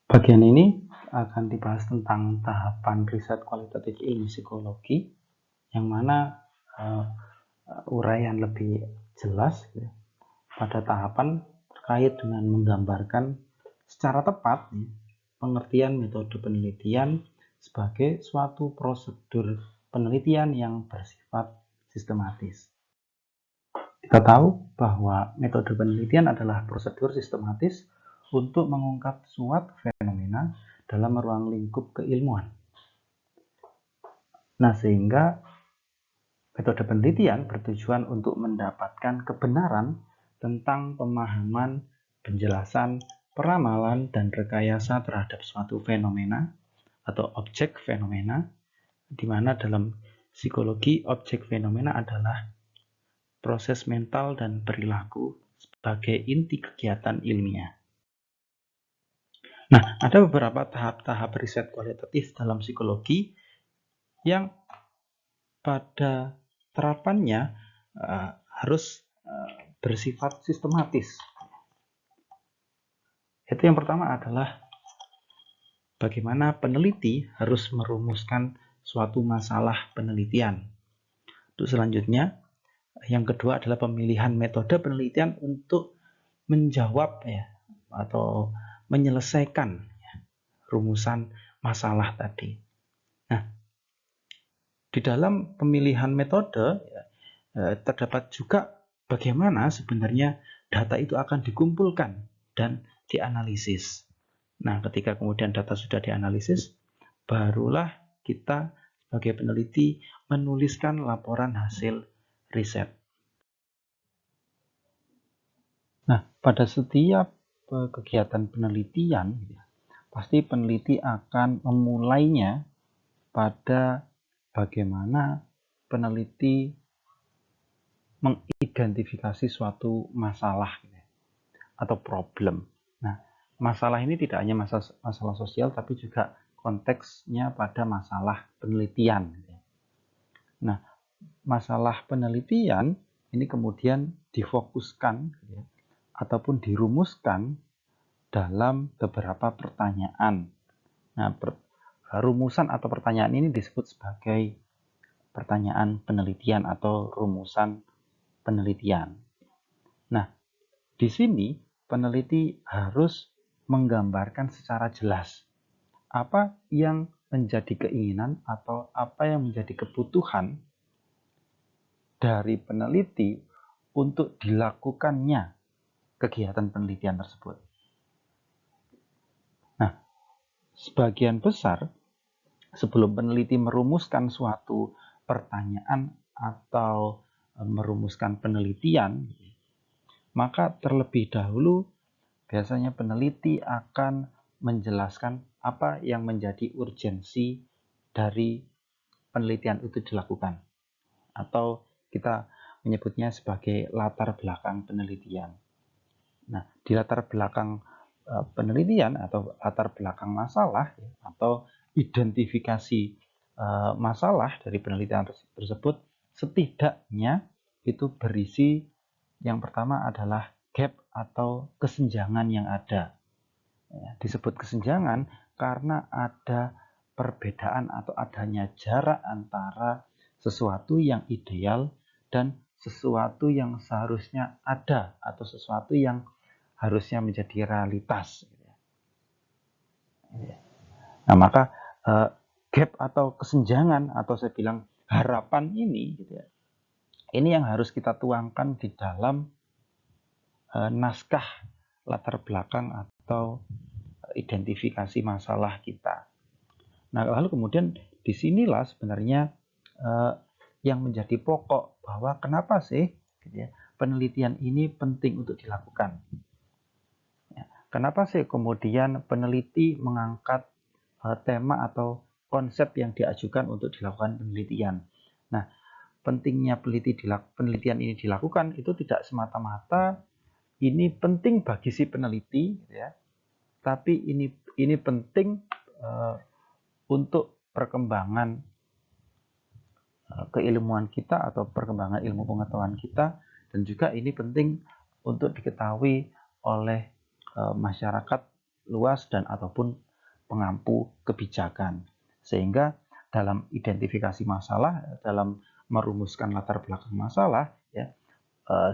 Bagian ini akan dibahas tentang tahapan riset kualitatif ilmu psikologi, yang mana uraian lebih jelas ya, pada tahapan terkait dengan menggambarkan secara tepat pengertian metode penelitian sebagai suatu prosedur penelitian yang bersifat sistematis. Kita tahu bahwa metode penelitian adalah prosedur sistematis untuk mengungkap suatu fenomena dalam ruang lingkup keilmuan. Nah, sehingga metode penelitian bertujuan untuk mendapatkan kebenaran tentang pemahaman, penjelasan, peramalan, dan rekayasa terhadap suatu fenomena atau objek fenomena, di mana dalam psikologi objek fenomena adalah proses mental dan perilaku sebagai inti kegiatan ilmiah. Nah, ada beberapa tahap-tahap riset kualitatif dalam psikologi yang pada terapannya harus bersifat sistematis. Itu yang pertama adalah bagaimana peneliti harus merumuskan suatu masalah penelitian. Untuk selanjutnya, yang kedua adalah pemilihan metode penelitian untuk menjawab atau menyelesaikan rumusan masalah tadi. Nah, di dalam pemilihan metode terdapat juga bagaimana sebenarnya data itu akan dikumpulkan dan dianalisis. Nah, ketika kemudian data sudah dianalisis, barulah kita sebagai peneliti menuliskan laporan hasil riset. Nah, pada setiap kegiatan penelitian, pasti peneliti akan memulainya pada bagaimana peneliti mengidentifikasi suatu masalah atau problem. Nah, masalah ini tidak hanya masalah sosial, tapi juga konteksnya pada masalah penelitian. Nah, masalah penelitian ini kemudian difokuskan ataupun dirumuskan dalam beberapa pertanyaan. Nah, rumusan atau pertanyaan ini disebut sebagai pertanyaan penelitian atau rumusan penelitian. Nah, di sini peneliti harus menggambarkan secara jelas apa yang menjadi keinginan atau apa yang menjadi kebutuhan dari peneliti untuk dilakukannya kegiatan penelitian tersebut. Nah, sebagian besar sebelum peneliti merumuskan suatu pertanyaan atau merumuskan penelitian, maka terlebih dahulu biasanya peneliti akan menjelaskan apa yang menjadi urgensi dari penelitian itu dilakukan, atau kita menyebutnya sebagai latar belakang penelitian. Nah, di latar belakang penelitian atau latar belakang masalah atau identifikasi masalah dari penelitian tersebut, setidaknya itu berisi yang pertama adalah gap atau kesenjangan yang ada. Disebut kesenjangan karena ada perbedaan atau adanya jarak antara sesuatu yang ideal dan sesuatu yang seharusnya ada atau sesuatu yang harusnya menjadi realitas. Nah, maka gap atau kesenjangan atau saya bilang harapan ini ini yang harus kita tuangkan di dalam naskah latar belakang atau identifikasi masalah kita. Nah, lalu kemudian disinilah sebenarnya yang menjadi pokok bahwa kenapa sih penelitian ini penting untuk dilakukan. Kenapa sih kemudian peneliti mengangkat tema atau konsep yang diajukan untuk dilakukan penelitian. Nah, pentingnya penelitian ini dilakukan itu tidak semata-mata ini penting bagi si peneliti, tapi ini penting untuk perkembangan keilmuan kita atau perkembangan ilmu pengetahuan kita, dan juga ini penting untuk diketahui oleh masyarakat luas dan ataupun pengampu kebijakan. Sehingga dalam identifikasi masalah, dalam merumuskan latar belakang masalah, ya,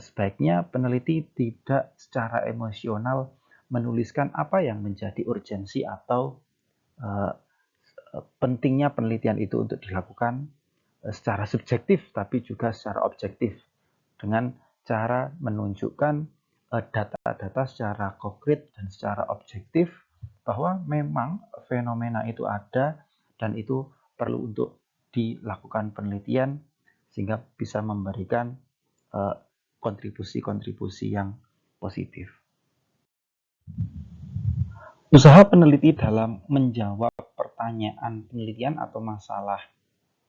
sebaiknya peneliti tidak secara emosional menuliskan apa yang menjadi urgensi atau pentingnya penelitian itu untuk dilakukan secara subjektif tapi juga secara objektif dengan cara menunjukkan data-data secara konkret dan secara objektif bahwa memang fenomena itu ada dan itu perlu untuk dilakukan penelitian sehingga bisa memberikan kontribusi-kontribusi yang positif. Usaha peneliti dalam menjawab pertanyaan penelitian atau masalah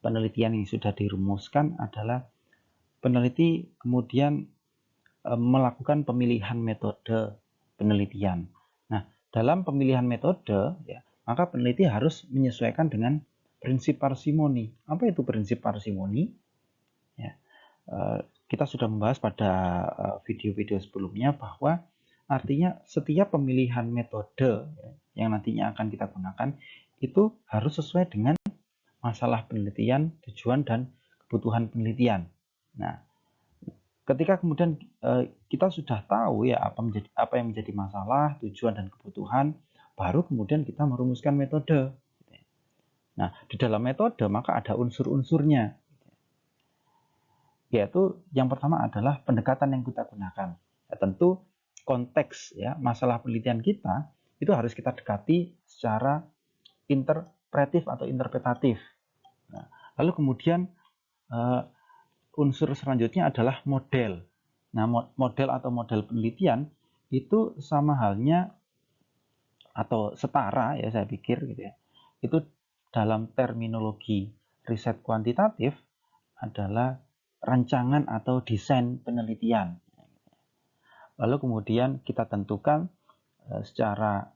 penelitian yang sudah dirumuskan adalah peneliti kemudian melakukan pemilihan metode penelitian. Nah, dalam pemilihan metode, ya, maka peneliti harus menyesuaikan dengan prinsip parsimoni. Apa itu prinsip parsimoni? Ya, kita sudah membahas pada video-video sebelumnya bahwa artinya setiap pemilihan metode yang nantinya akan kita gunakan itu harus sesuai dengan masalah penelitian, tujuan, dan kebutuhan penelitian. Nah, ketika kemudian kita sudah tahu ya apa yang menjadi masalah, tujuan, dan kebutuhan, baru kemudian kita merumuskan metode. Nah, di dalam metode maka ada unsur-unsurnya, yaitu yang pertama adalah pendekatan yang kita gunakan. Ya, tentu konteks ya masalah penelitian kita itu harus kita dekati secara interpretif atau interpretatif. Nah, lalu kemudian unsur selanjutnya adalah model. Nah, model atau model penelitian itu sama halnya atau setara ya saya pikir gitu ya. Itu dalam terminologi riset kuantitatif adalah rancangan atau desain penelitian. Lalu kemudian kita tentukan secara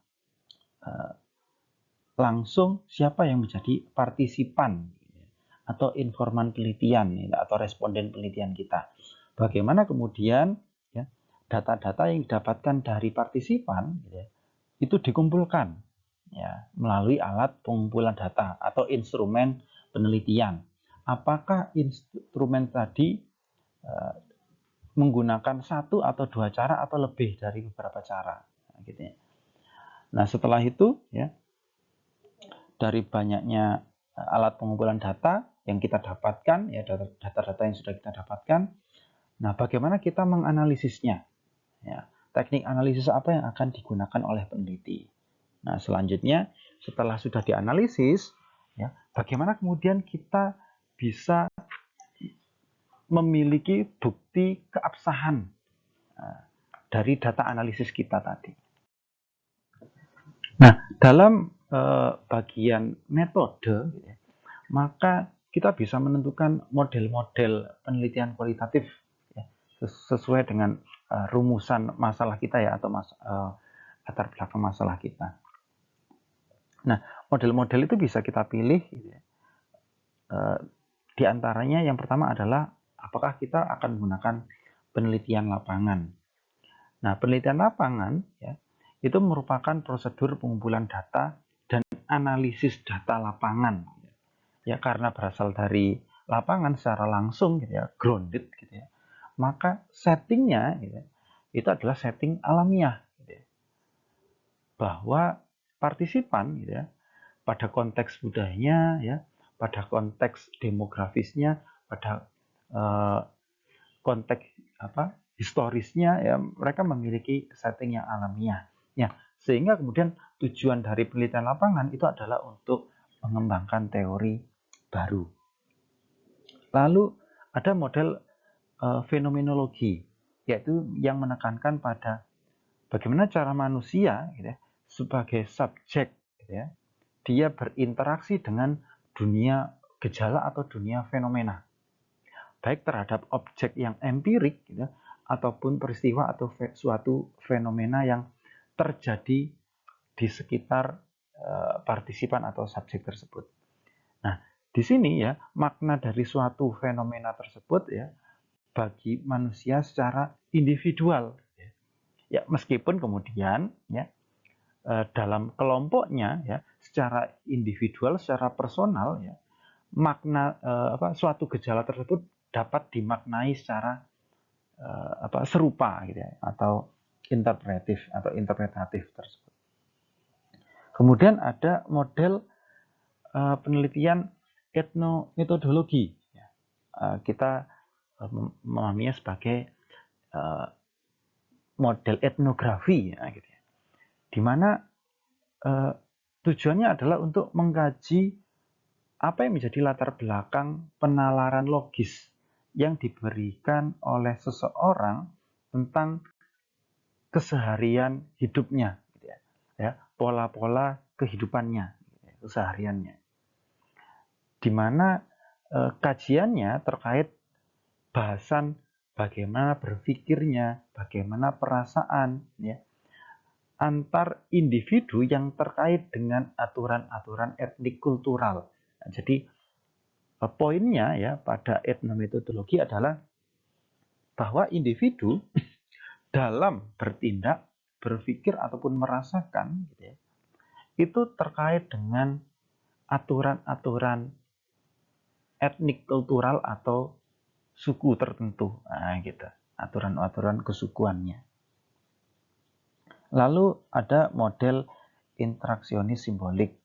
langsung siapa yang menjadi partisipan atau informan penelitian atau responden penelitian kita. Bagaimana kemudian ya, data-data yang didapatkan dari partisipan ya, itu dikumpulkan ya, melalui alat pengumpulan data atau instrumen penelitian. Apakah instrumen tadi menggunakan satu atau dua cara atau lebih dari beberapa cara, gitu ya. Nah, setelah itu ya, dari banyaknya alat pengumpulan data yang kita dapatkan, ya data-data yang sudah kita dapatkan, nah bagaimana kita menganalisisnya? Ya, teknik analisis apa yang akan digunakan oleh peneliti? Nah, selanjutnya setelah sudah dianalisis, ya, bagaimana kemudian kita bisa memiliki bukti keabsahan dari data analisis kita tadi. Nah, dalam bagian metode, maka kita bisa menentukan model-model penelitian kualitatif ya, sesuai dengan rumusan masalah kita ya atau latar belakang masalah kita. Nah, model-model itu bisa kita pilih. Gitu ya. Di antaranya yang pertama adalah apakah kita akan menggunakan penelitian lapangan. Nah, penelitian lapangan ya, itu merupakan prosedur pengumpulan data dan analisis data lapangan. Ya, karena berasal dari lapangan secara langsung gitu ya, grounded gitu ya. Maka settingnya gitu ya, itu adalah setting alamiah gitu ya. Bahwa partisipan gitu ya, pada konteks budayanya ya, pada konteks demografisnya, pada konteks historisnya ya, mereka memiliki setting yang alamiah. Ya, sehingga kemudian tujuan dari penelitian lapangan itu adalah untuk mengembangkan teori baru. Lalu ada model fenomenologi, yaitu yang menekankan pada bagaimana cara manusia gitu ya, sebagai subjek gitu ya, dia berinteraksi dengan dunia gejala atau dunia fenomena, baik terhadap objek yang empirik gitu, ataupun peristiwa atau suatu fenomena yang terjadi di sekitar partisipan atau subjek tersebut. Nah, di sini ya makna dari suatu fenomena tersebut ya bagi manusia secara individual. Ya, meskipun kemudian ya dalam kelompoknya ya, secara individual, secara personal ya, makna suatu gejala tersebut dapat dimaknai secara serupa gitu ya, atau interpretatif tersebut. Kemudian ada model penelitian etnometodologi. Kita memahaminya sebagai model etnografi, ya, gitu ya, di mana tujuannya adalah untuk mengkaji apa yang menjadi latar belakang penalaran logis yang diberikan oleh seseorang tentang keseharian hidupnya, gitu ya, pola-pola kehidupannya, kesehariannya, di mana kajiannya terkait bahasan bagaimana berpikirnya, bagaimana perasaan, ya, antar individu yang terkait dengan aturan-aturan etnik kultural. Nah, jadi poinnya ya pada etnometodologi adalah bahwa individu dalam bertindak, berpikir ataupun merasakan, gitu ya, itu terkait dengan aturan-aturan etnik kultural atau suku tertentu, nah, gitu, aturan-aturan kesukuannya. Lalu ada model interaksionis simbolik,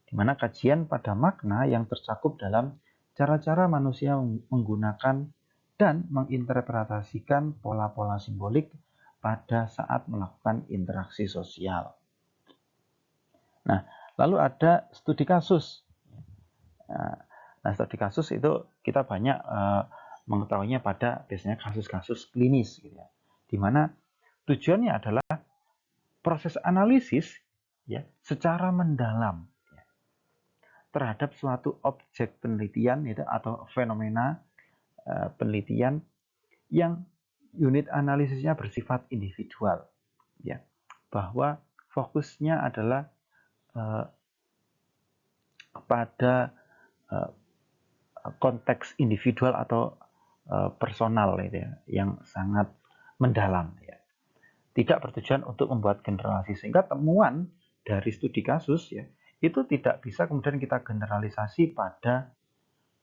di mana kajian pada makna yang tercakup dalam cara-cara manusia menggunakan dan menginterpretasikan pola-pola simbolik pada saat melakukan interaksi sosial. Nah, lalu ada studi kasus. Nah, studi kasus itu kita banyak mengetahuinya pada biasanya kasus-kasus klinis, gitu ya, di mana tujuannya adalah proses analisis ya secara mendalam ya, terhadap suatu objek penelitian itu atau fenomena penelitian yang unit analisisnya bersifat individual ya, bahwa fokusnya adalah pada konteks individual atau personal itu ya, yang sangat mendalam ya. Tidak bertujuan untuk membuat generalisasi, sehingga temuan dari studi kasus ya itu tidak bisa kemudian kita generalisasi pada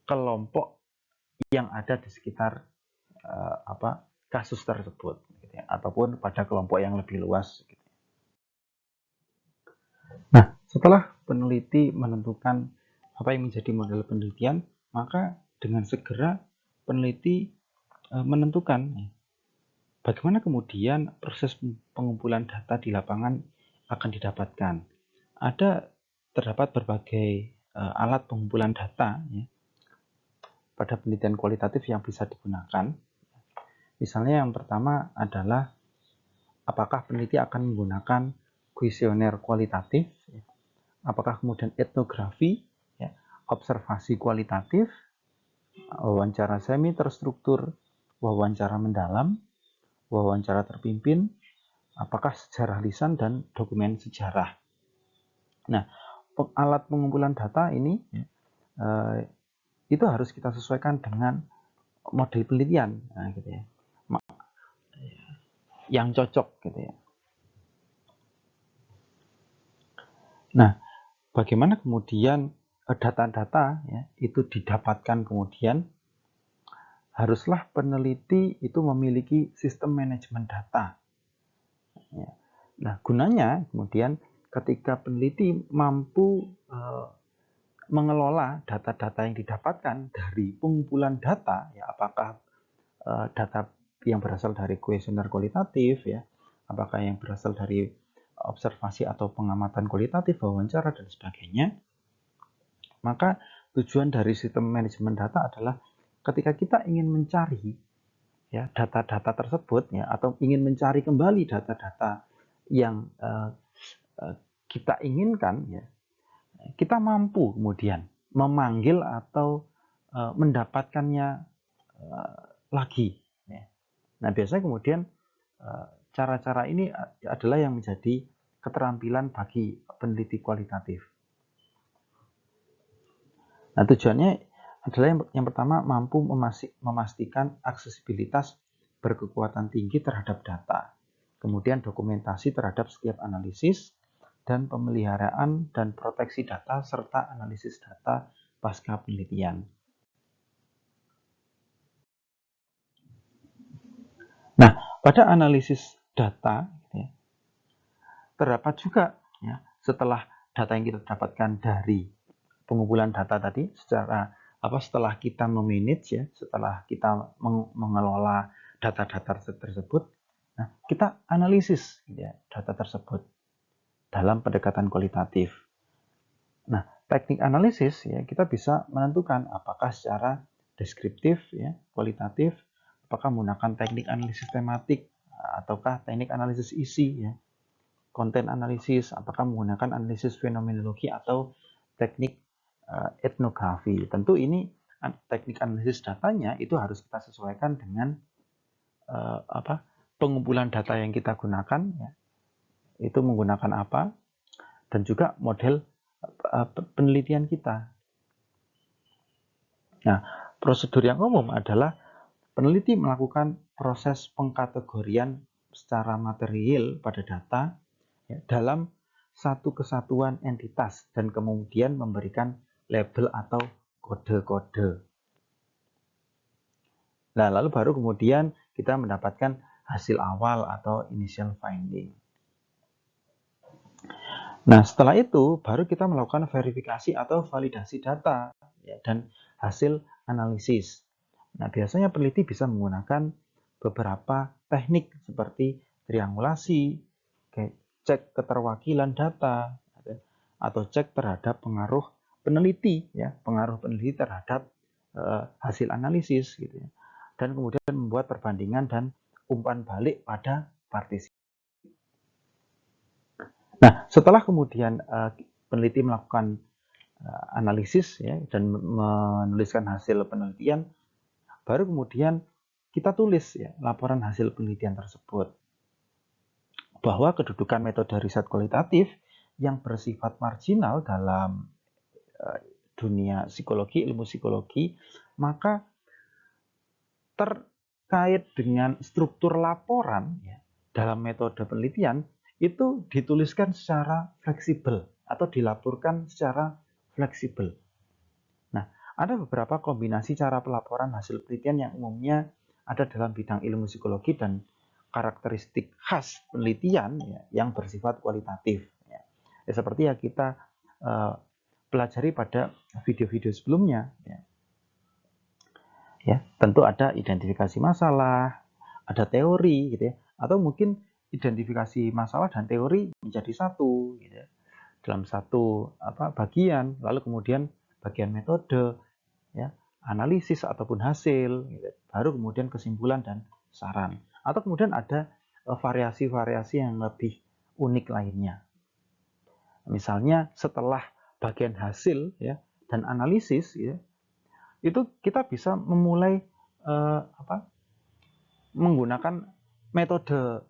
kelompok yang ada di sekitar kasus tersebut, gitu ya, ataupun pada kelompok yang lebih luas. Gitu. Nah, setelah peneliti menentukan apa yang menjadi model penelitian, maka dengan segera peneliti menentukan bagaimana kemudian proses pengumpulan data di lapangan akan didapatkan. Terdapat berbagai alat pengumpulan data ya, pada penelitian kualitatif yang bisa digunakan. Misalnya yang pertama adalah apakah peneliti akan menggunakan kuesioner kualitatif, ya, apakah kemudian etnografi, ya, observasi kualitatif, wawancara semi terstruktur, wawancara mendalam, wawancara terpimpin, apakah sejarah lisan dan dokumen sejarah. Nah, alat pengumpulan data ini itu harus kita sesuaikan dengan model penelitian, nah, gitu ya, yang cocok, gitu ya. Nah, bagaimana kemudian data-data ya, itu didapatkan kemudian? Haruslah peneliti itu memiliki sistem manajemen data. Ya. Nah, gunanya kemudian ketika peneliti mampu mengelola data-data yang didapatkan dari pengumpulan data, ya, apakah data yang berasal dari kuesioner kualitatif, ya, apakah yang berasal dari observasi atau pengamatan kualitatif, wawancara dan sebagainya, maka tujuan dari sistem manajemen data adalah ketika kita ingin mencari ya data-data tersebut ya, atau ingin mencari kembali data-data yang kita inginkan ya, kita mampu kemudian memanggil atau mendapatkannya lagi ya. Nah, biasanya kemudian cara-cara ini adalah yang menjadi keterampilan bagi peneliti kualitatif. Nah, tujuannya adalah yang pertama mampu memastikan aksesibilitas berkekuatan tinggi terhadap data, kemudian dokumentasi terhadap setiap analisis, dan pemeliharaan dan proteksi data serta analisis data pasca penelitian. Nah, pada analisis data ya, terdapat juga ya, setelah data yang kita dapatkan dari pengumpulan data tadi setelah kita memanage ya, setelah kita mengelola data-data tersebut, nah kita analisis ya, data tersebut dalam pendekatan kualitatif. Nah, teknik analisis ya kita bisa menentukan apakah secara deskriptif ya, kualitatif, apakah menggunakan teknik analisis tematik ataukah teknik analisis isi ya, konten analisis, apakah menggunakan analisis fenomenologi atau teknik etnografi. Tentu ini teknik analisis datanya itu harus kita sesuaikan dengan pengumpulan data yang kita gunakan ya, itu menggunakan apa, dan juga model penelitian kita. Nah, prosedur yang umum adalah peneliti melakukan proses pengkategorian secara material pada data ya, dalam satu kesatuan entitas dan kemudian memberikan label atau kode-kode. Nah, lalu baru kemudian kita mendapatkan hasil awal atau initial finding. Nah, setelah itu baru kita melakukan verifikasi atau validasi data ya, dan hasil analisis. Nah, biasanya peneliti bisa menggunakan beberapa teknik seperti triangulasi, cek keterwakilan data, atau cek terhadap pengaruh peneliti ya, pengaruh peneliti terhadap hasil analisis gitu ya. Dan kemudian membuat perbandingan dan umpan balik pada partisipan. Nah, setelah kemudian peneliti melakukan analisis ya, dan menuliskan hasil penelitian, baru kemudian kita tulis ya, laporan hasil penelitian tersebut. Bahwa kedudukan metode riset kualitatif yang bersifat marginal dalam dunia psikologi, ilmu psikologi, maka terkait dengan struktur laporan ya, dalam metode penelitian itu dituliskan secara fleksibel atau dilaporkan secara fleksibel. Nah, ada beberapa kombinasi cara pelaporan hasil penelitian yang umumnya ada dalam bidang ilmu psikologi dan karakteristik khas penelitian ya, yang bersifat kualitatif. Ya. Ya, seperti yang kita pelajari pada video-video sebelumnya. Ya. Ya, tentu ada identifikasi masalah, ada teori, gitu ya, atau mungkin identifikasi masalah dan teori menjadi satu, gitu ya, dalam satu bagian, lalu kemudian bagian metode, ya, analisis ataupun hasil, gitu, baru kemudian kesimpulan dan saran, atau kemudian ada variasi-variasi yang lebih unik lainnya. Misalnya setelah bagian hasil, ya, dan analisis, ya, itu kita bisa memulai menggunakan metode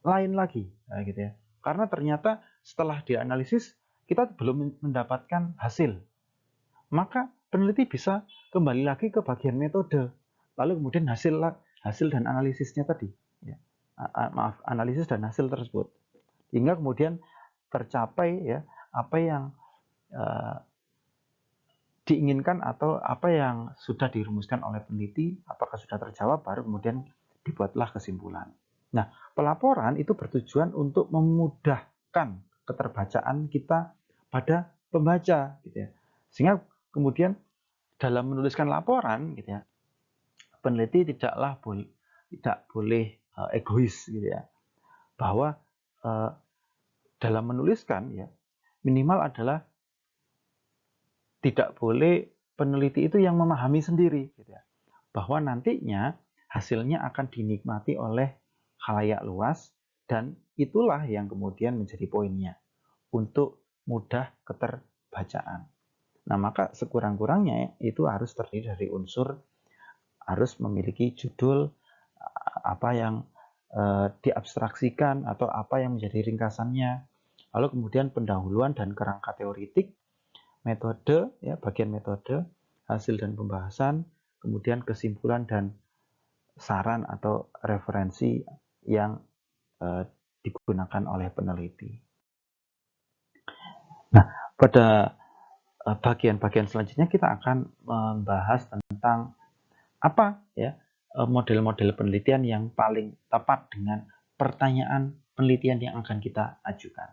lain lagi, gitu ya. Karena ternyata setelah dianalisis kita belum mendapatkan hasil, maka peneliti bisa kembali lagi ke bagian metode, lalu kemudian hasil dan analisisnya tadi, ya. Analisis dan hasil tersebut, hingga kemudian tercapai ya apa yang diinginkan atau apa yang sudah dirumuskan oleh peneliti, apakah sudah terjawab, baru kemudian dibuatlah kesimpulan. Nah, pelaporan itu bertujuan untuk memudahkan keterbacaan kita pada pembaca, gitu ya. Sehingga kemudian dalam menuliskan laporan, gitu ya, peneliti tidak boleh egois, gitu ya, bahwa dalam menuliskan ya minimal adalah tidak boleh peneliti itu yang memahami sendiri, gitu ya, bahwa nantinya hasilnya akan dinikmati oleh khalayak luas, dan itulah yang kemudian menjadi poinnya untuk mudah keterbacaan. Nah, maka sekurang-kurangnya itu harus terdiri dari unsur, harus memiliki judul, apa yang diabstraksikan atau apa yang menjadi ringkasannya, lalu kemudian pendahuluan dan kerangka teoritik, metode, ya, bagian metode, hasil dan pembahasan, kemudian kesimpulan dan saran atau referensi yang digunakan oleh peneliti. Pada bagian-bagian selanjutnya kita akan membahas tentang apa ya model-model penelitian yang paling tepat dengan pertanyaan penelitian yang akan kita ajukan.